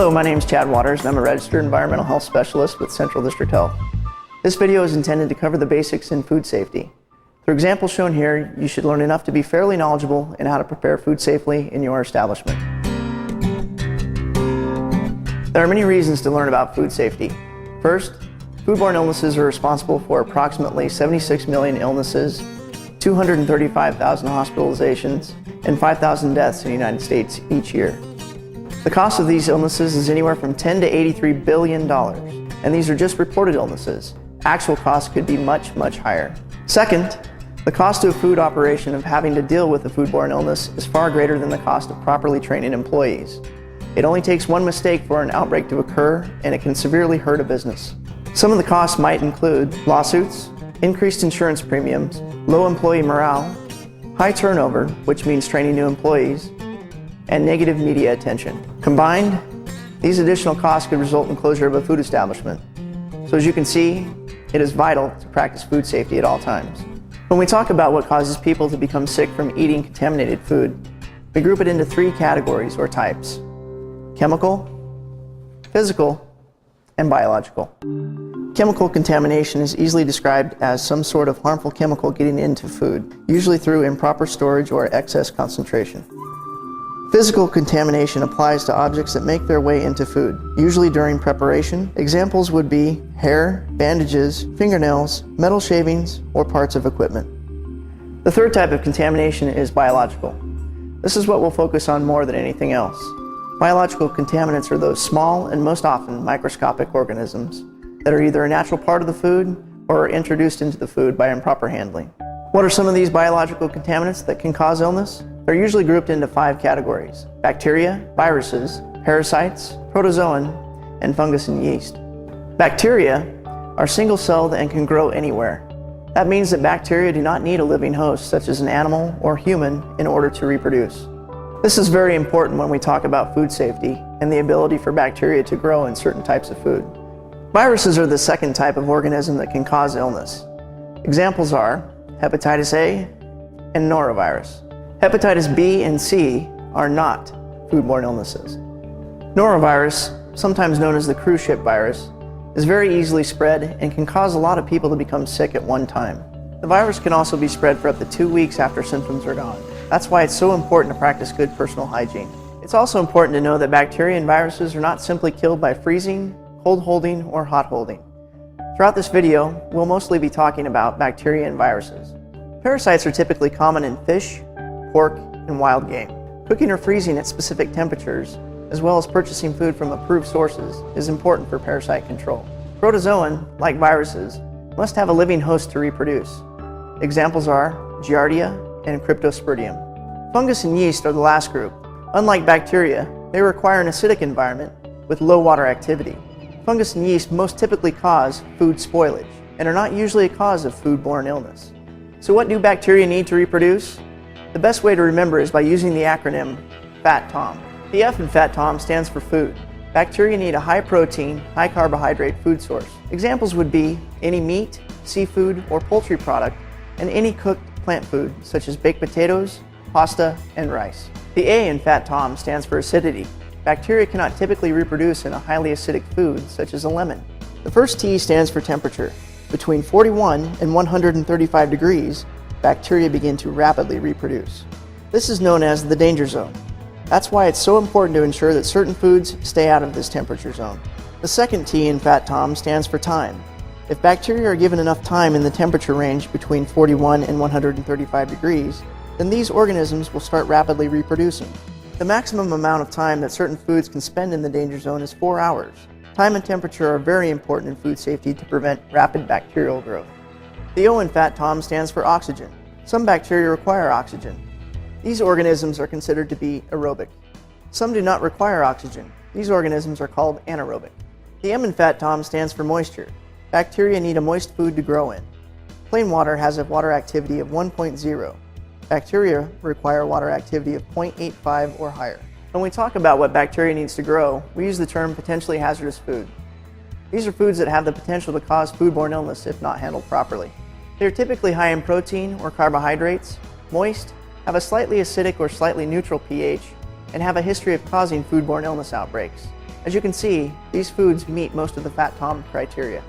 Hello, my name is Chad Waters and I'm a registered environmental health specialist with Central District Health. This video is intended to cover the basics in food safety. Through examples shown here, you should learn enough to be fairly knowledgeable in how to prepare food safely in your establishment. There are many reasons to learn about food safety. First, foodborne illnesses are responsible for approximately 76 million illnesses, 235,000 hospitalizations, and 5,000 deaths in the United States each year. The cost of these illnesses is anywhere from $10 to $83 billion, and these are just reported illnesses. Actual costs could be much, much higher. Second, the cost to a food operation of having to deal with a foodborne illness is far greater than the cost of properly training employees. It only takes one mistake for an outbreak to occur, and it can severely hurt a business. Some of the costs might include lawsuits, increased insurance premiums, low employee morale, high turnover, which means training new employees, and negative media attention. Combined, these additional costs could result in closure of a food establishment. So as you can see, it is vital to practice food safety at all times. When we talk about what causes people to become sick from eating contaminated food, we group it into three categories or types: chemical, physical, and biological. Chemical contamination is easily described as some sort of harmful chemical getting into food, usually through improper storage or excess concentration. Physical contamination applies to objects that make their way into food, usually during preparation. Examples would be hair, bandages, fingernails, metal shavings, or parts of equipment. The third type of contamination is biological. This is what we'll focus on more than anything else. Biological contaminants are those small and most often microscopic organisms that are either a natural part of the food or are introduced into the food by improper handling. What are some of these biological contaminants that can cause illness? They're usually grouped into 5 categories: bacteria, viruses, parasites, protozoan, and fungus and yeast. Bacteria are single-celled and can grow anywhere. That means that bacteria do not need a living host, such as an animal or human, in order to reproduce. This is very important when we talk about food safety and the ability for bacteria to grow in certain types of food. Viruses are the second type of organism that can cause illness. Examples are hepatitis A and norovirus. Hepatitis B and C are not foodborne illnesses. Norovirus, sometimes known as the cruise ship virus, is very easily spread and can cause a lot of people to become sick at one time. The virus can also be spread for up to 2 weeks after symptoms are gone. That's why it's so important to practice good personal hygiene. It's also important to know that bacteria and viruses are not simply killed by freezing, cold holding, or hot holding. Throughout this video, we'll mostly be talking about bacteria and viruses. Parasites are typically common in fish, pork, and wild game. Cooking or freezing at specific temperatures, as well as purchasing food from approved sources, is important for parasite control. Protozoan, like viruses, must have a living host to reproduce. Examples are Giardia and Cryptosporidium. Fungus and yeast are the last group. Unlike bacteria, they require an acidic environment with low water activity. Fungus and yeast most typically cause food spoilage and are not usually a cause of foodborne illness. So what do bacteria need to reproduce? The best way to remember is by using the acronym FAT-TOM. The F in FAT-TOM stands for food. Bacteria need a high protein, high carbohydrate food source. Examples would be any meat, seafood, or poultry product, and any cooked plant food such as baked potatoes, pasta, and rice. The A in FAT-TOM stands for acidity. Bacteria cannot typically reproduce in a highly acidic food such as a lemon. The first T stands for temperature. Between 41 and 135 degrees, bacteria begin to rapidly reproduce. This is known as the danger zone. That's why it's so important to ensure that certain foods stay out of this temperature zone. The second T in FAT-TOM stands for time. If bacteria are given enough time in the temperature range between 41 and 135 degrees, then these organisms will start rapidly reproducing. The maximum amount of time that certain foods can spend in the danger zone is 4 hours. Time and temperature are very important in food safety to prevent rapid bacterial growth. The O in FAT-TOM stands for oxygen. Some bacteria require oxygen. These organisms are considered to be aerobic. Some do not require oxygen. These organisms are called anaerobic. The M in FAT-TOM stands for moisture. Bacteria need a moist food to grow in. Plain water has a water activity of 1.0. Bacteria require water activity of 0.85 or higher. When we talk about what bacteria needs to grow, we use the term potentially hazardous food. These are foods that have the potential to cause foodborne illness if not handled properly. They are typically high in protein or carbohydrates, moist, have a slightly acidic or slightly neutral pH, and have a history of causing foodborne illness outbreaks. As you can see, these foods meet most of the Fat Tom criteria.